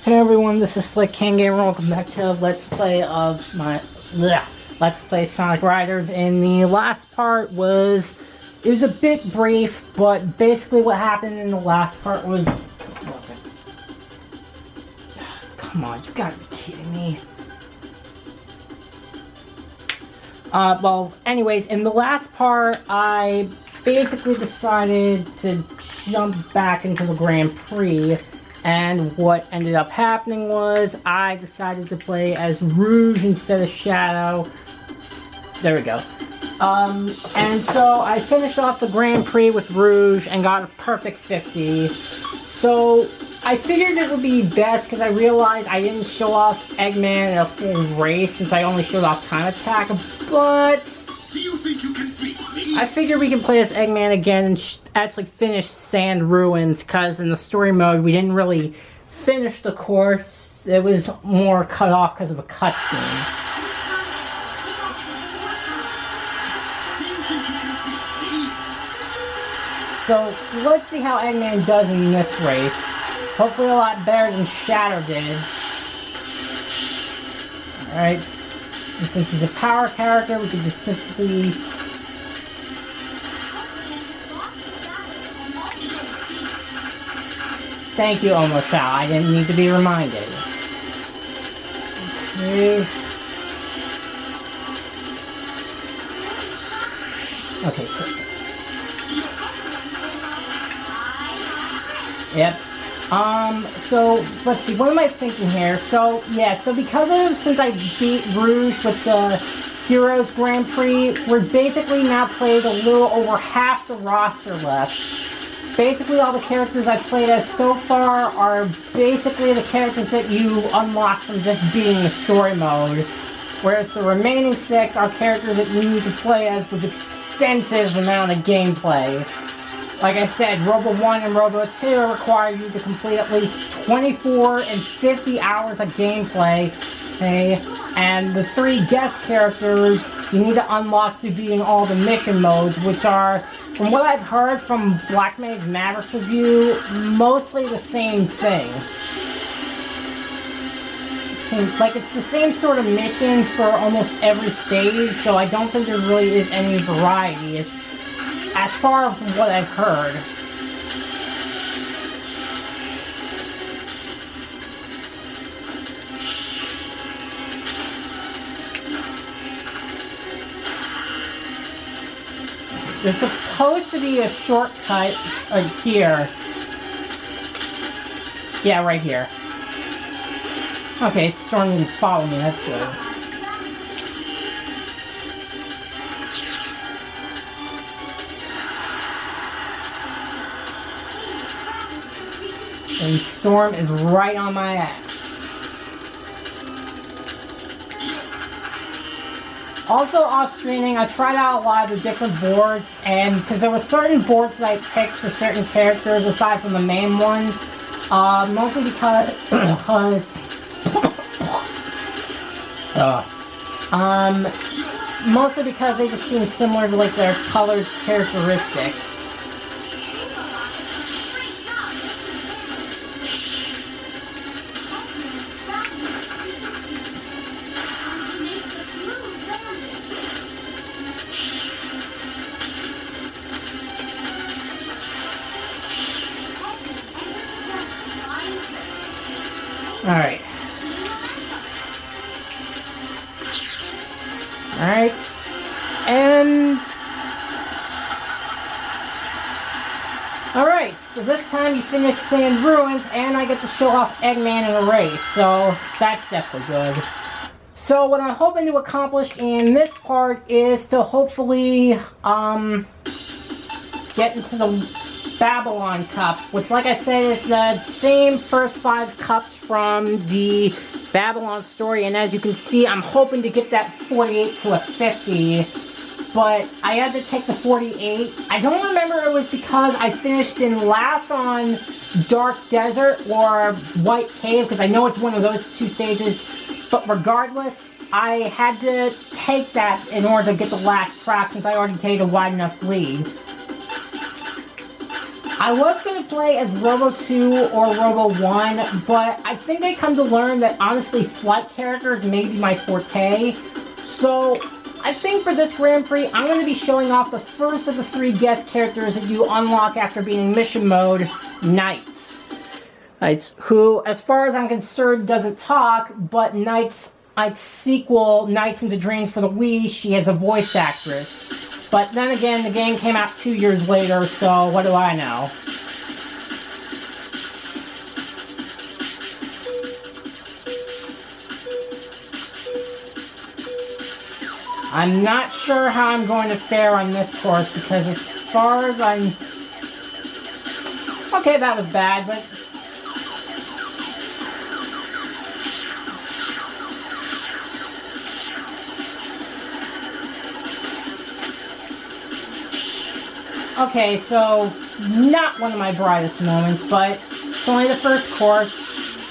Hey everyone, this is Flick King Gamer. Welcome back to Let's Play of my Let's Play Sonic Riders. And the last part it was a bit brief, but basically what happened in the last part was, what was it? Come on, you gotta be kidding me. Well, anyways, in the last part, I basically decided to jump back into the Grand Prix. And what ended up happening was I decided to play as Rouge instead of Shadow. There we go. And so I finished off the Grand Prix with Rouge and got a perfect 50. So I figured it would be best because I realized I didn't show off Eggman in a full race since I only showed off Time Attack. But do you think you can beat me? I figure we can play as Eggman again and actually finish Sand Ruins, because in the story mode we didn't really finish the course. It was more cut off because of a cutscene. So let's see how Eggman does in this race. Hopefully a lot better than Shadow did. Alright, and since he's a power character, we can just simply... Thank you, Omochao. I didn't need to be reminded. Okay. Okay, perfect. Yep. So, let's see, what am I thinking here? So, yeah, so since I beat Rouge with the Heroes Grand Prix, we're basically now played a little over half the roster left. Basically, all the characters I've played as so far are basically the characters that you unlock from just being the story mode. Whereas the remaining 6 are characters that you need to play as with extensive amount of gameplay. Like I said, Robo 1 and Robo 2 require you to complete at least 24 and 50 hours of gameplay. Okay? And the 3 guest characters you need to unlock through beating all the mission modes, which are, from what I've heard from Black Mage Maverick's review, mostly the same thing. Like, it's the same sort of missions for almost every stage, so I don't think there really is any variety as far as what I've heard. There's supposed to be a shortcut here. Yeah, right here. Okay, Storm didn't follow me, that's good. And Storm is right on my ass. Also, off screening, I tried out a lot of the different boards, and because there were certain boards that I picked for certain characters aside from the main ones, mostly because, mostly because they just seem similar to like their colored characteristics. Alright. Alright. And... Alright, so this time you finish Sand Ruins, and I get to show off Eggman in a race, so that's definitely good. So what I'm hoping to accomplish in this part is to hopefully, get into the Babylon Cup, which, like I said, is the same first 5 cups from the Babylon story, and as you can see, I'm hoping to get that 48 to a 50, but I had to take the 48. I don't remember it was because I finished in last on Dark Desert or White Cave, because I know it's one of those 2 stages, but regardless, I had to take that in order to get the last track since I already take a wide enough lead. I was going to play as Robo 2 or Robo 1, but I think they come to learn that honestly flight characters may be my forte. So I think for this Grand Prix, I'm going to be showing off the first of the 3 guest characters that you unlock after being in mission mode, Knights. Knights, who, as far as I'm concerned, doesn't talk, but Knights sequel, Knights into Dreams for the Wii, she is a voice actress. But then again, the game came out 2 years later, so what do I know? I'm not sure how I'm going to fare on this course, because as far as I'm... Okay, that was bad, but... Okay, so not one of my brightest moments, but it's only the first course.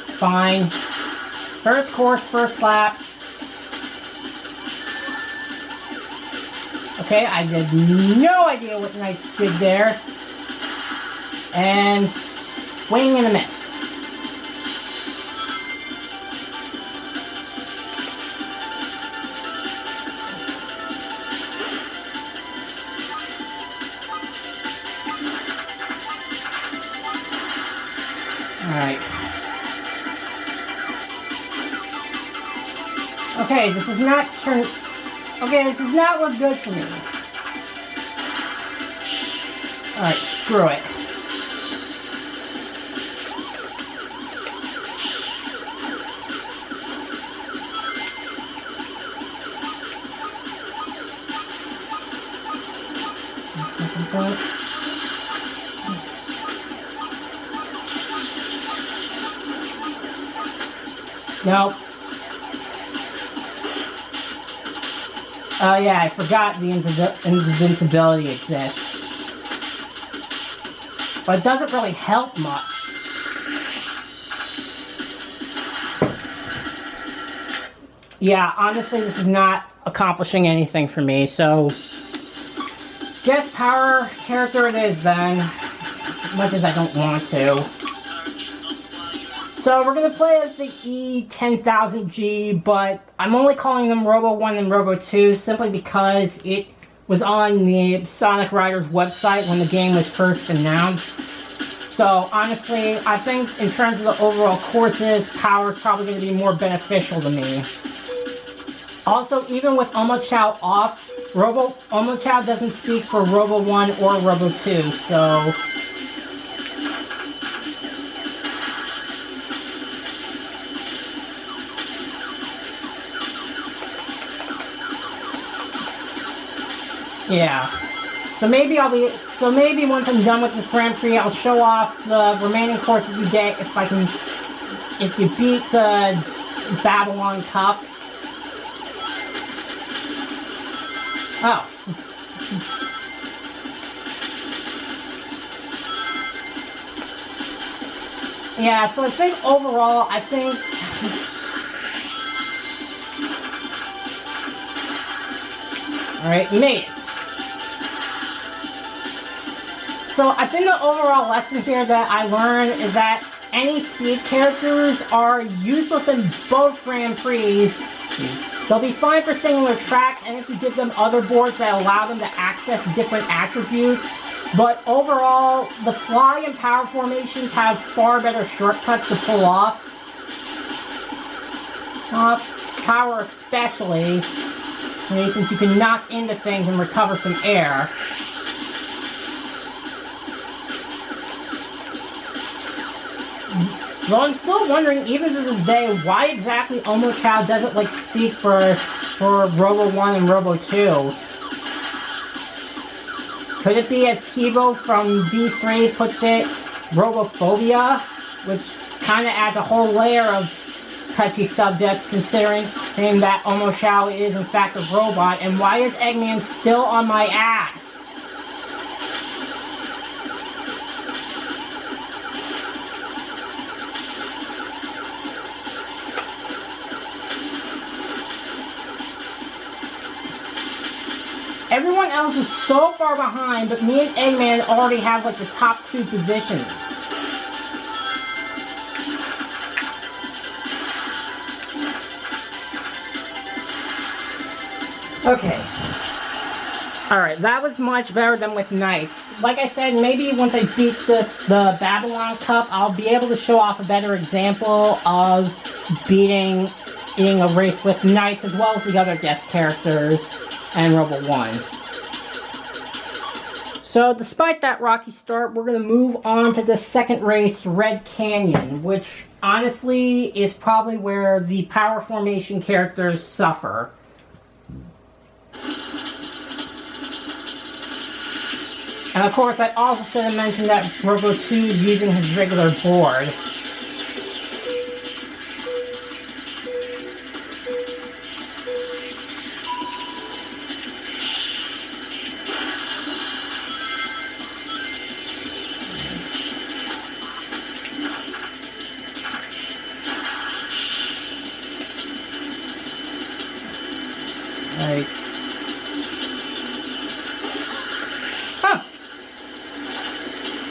It's fine. First course, first lap. Okay, I had no idea what Knights did there. And swing and a miss. Alright. Okay, this is not this does not look good for me. Alright, screw it. Nope. Oh yeah, I forgot the invincibility exists. But it doesn't really help much. Yeah, honestly, this is not accomplishing anything for me, so... Guest power character it is then. As much as I don't want to. So we're going to play as the E10000G, but I'm only calling them Robo 1 and Robo 2 simply because it was on the Sonic Riders website when the game was first announced. So honestly, I think in terms of the overall courses, power is probably going to be more beneficial to me. Also, even with Omochao off, Omochao doesn't speak for Robo 1 or Robo 2, so... Yeah. So maybe once I'm done with this Grand Prix, I'll show off the remaining courses you get if you beat the Babylon Cup. Oh. Yeah, so I think overall, Alright, we made it. So I think the overall lesson here that I learned is that any speed characters are useless in both Grand Prix. They'll be fine for singular tracks, and if you give them other boards that allow them to access different attributes. But overall, the fly and power formations have far better shortcuts to pull off. Power especially, since you can knock into things and recover some air. Though I'm still wondering, even to this day, why exactly Omochao doesn't speak for Robo 1 and Robo 2. Could it be, as Kibo from V3 puts it, Robophobia? Which kind of adds a whole layer of touchy subjects, considering that Omochao is in fact a robot, and why is Eggman still on my ass? everyone else is so far behind, but me and Eggman already have like the top 2 positions. Okay. Alright, that was much better than with Knights. Like I said, maybe once I beat the Babylon Cup, I'll be able to show off a better example of beating a race with Knights as well as the other guest characters and Robo 1. So, despite that rocky start, we're going to move on to the second race, Red Canyon, which honestly is probably where the Power Formation characters suffer. And of course, I also should have mentioned that Robo 2 is using his regular board. Right. Huh.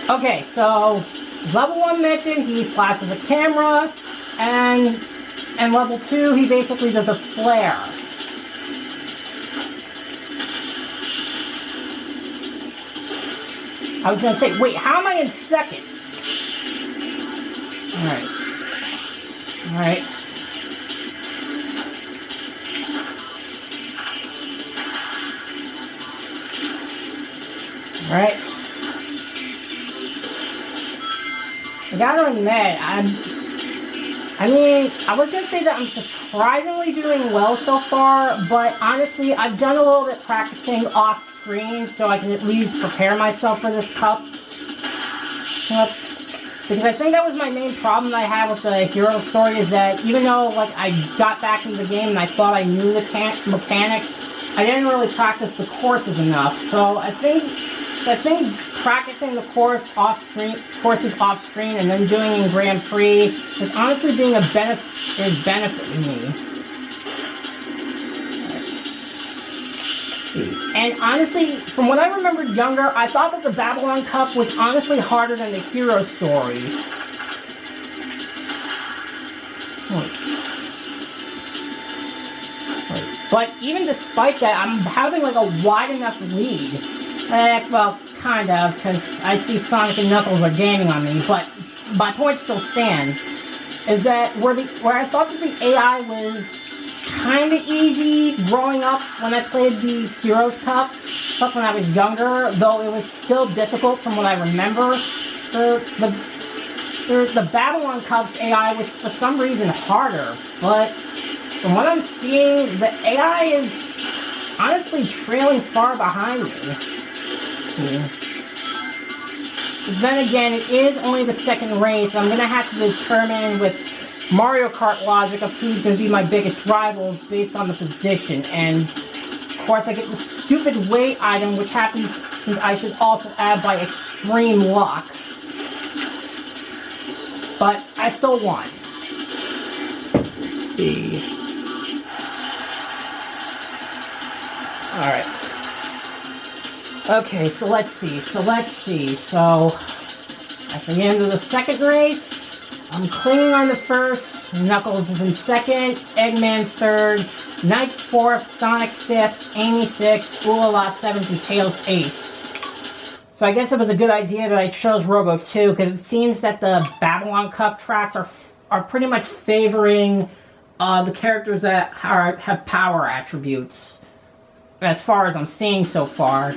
Okay, so level 1 mentioned he flashes a camera, and level 2 he basically does a flare. I was gonna say, wait, how am I in second? Alright. Alright. Alright. I gotta admit, I mean, I was gonna say that I'm surprisingly doing well so far, but honestly, I've done a little bit practicing off screen so I can at least prepare myself for this cup. Because I think that was my main problem I had with the hero story, is that even though like I got back into the game and I thought I knew the mechanics, I didn't really practice the courses enough. So I think practicing the courses off screen and then doing in Grand Prix is honestly being benefiting me. And honestly, from what I remembered younger, I thought that the Babylon Cup was honestly harder than the hero story. But even despite that, I'm having like a wide enough lead. Well, kind of, because I see Sonic and Knuckles are gaining on me, but my point still stands. Is that where I thought that the AI was kind of easy growing up when I played the Heroes Cup, but when I was younger, though it was still difficult from what I remember, the Babylon Cup's AI was for some reason harder, but from what I'm seeing, the AI is honestly trailing far behind me. Then again, it is only the second race. I'm going to have to determine with Mario Kart logic of who's going to be my biggest rivals based on the position. And, of course, I get the stupid weight item, which happens I should also add by extreme luck. But I still won. Let's see. Alright. Okay, so let's see. So, at the end of the second race, I'm clinging on the first, Knuckles is in second, Eggman third, Knights fourth, Sonic fifth, Amy sixth, Ulala seventh, and Tails eighth. So I guess it was a good idea that I chose Robo 2, because it seems that the Babylon Cup tracks are pretty much favoring the characters that have power attributes, as far as I'm seeing so far.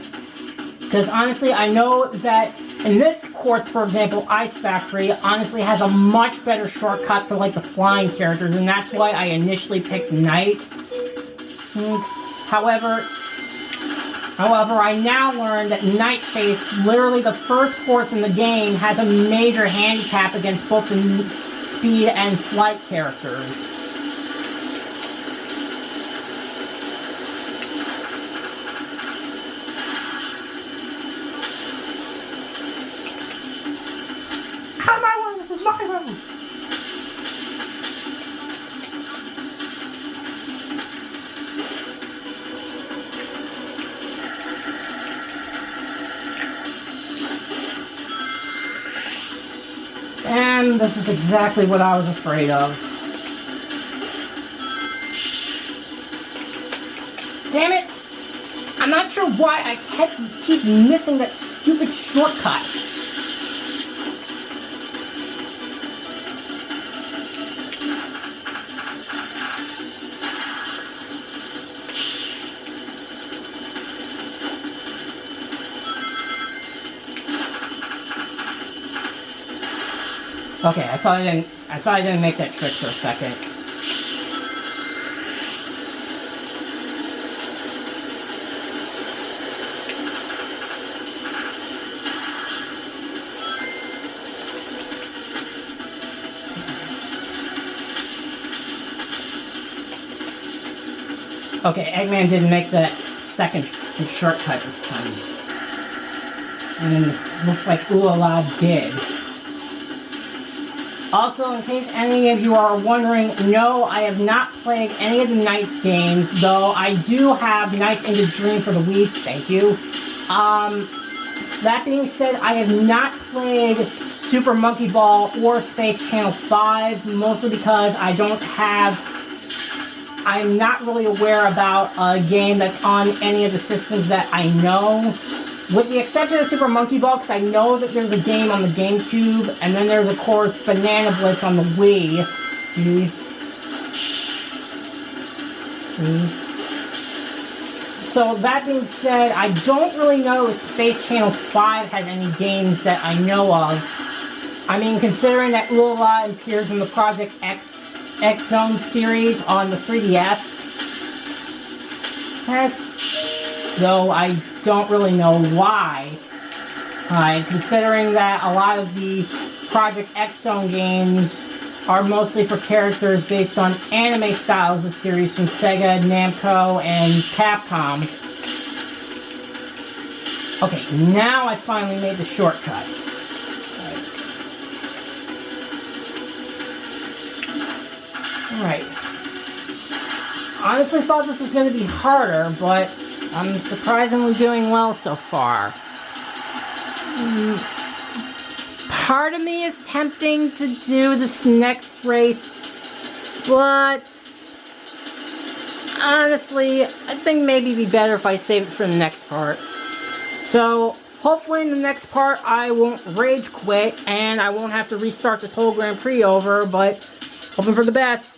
Because honestly, I know that in this course, for example, Ice Factory honestly has a much better shortcut for like the flying characters, and that's why I initially picked Knights. However, I now learned that Night Chase, literally the first course in the game, has a major handicap against both the speed and flight characters. This is exactly what I was afraid of. Damn it! I'm not sure why I keep missing that stupid shortcut. Okay, I thought I didn't make that trick for a second. Okay, Eggman didn't make that second shortcut this time. And looks like Ooh-La-La did. Also, in case any of you are wondering, no, I have not played any of the Nights games, though I do have Nights into Dream for the Wii, thank you. That being said, I have not played Super Monkey Ball or Space Channel 5, mostly because I'm not really aware about a game that's on any of the systems that I know. With the exception of Super Monkey Ball, because I know that there's a game on the GameCube, and then there's, of course, Banana Blitz on the Wii. So, that being said, I don't really know if Space Channel 5 has any games that I know of. I mean, considering that Ooh-La-La appears in the Project X Zone series on the 3DS. Though I don't really know why. Considering that a lot of the Project X Zone games are mostly for characters based on anime styles of series from Sega, Namco, and Capcom. Okay, now I finally made the shortcut. Alright. Honestly thought this was going to be harder, but I'm surprisingly doing well so far. Part of me is tempting to do this next race, but honestly, I think maybe it'd be better if I save it for the next part. So, hopefully in the next part I won't rage quit and I won't have to restart this whole Grand Prix over, but hoping for the best.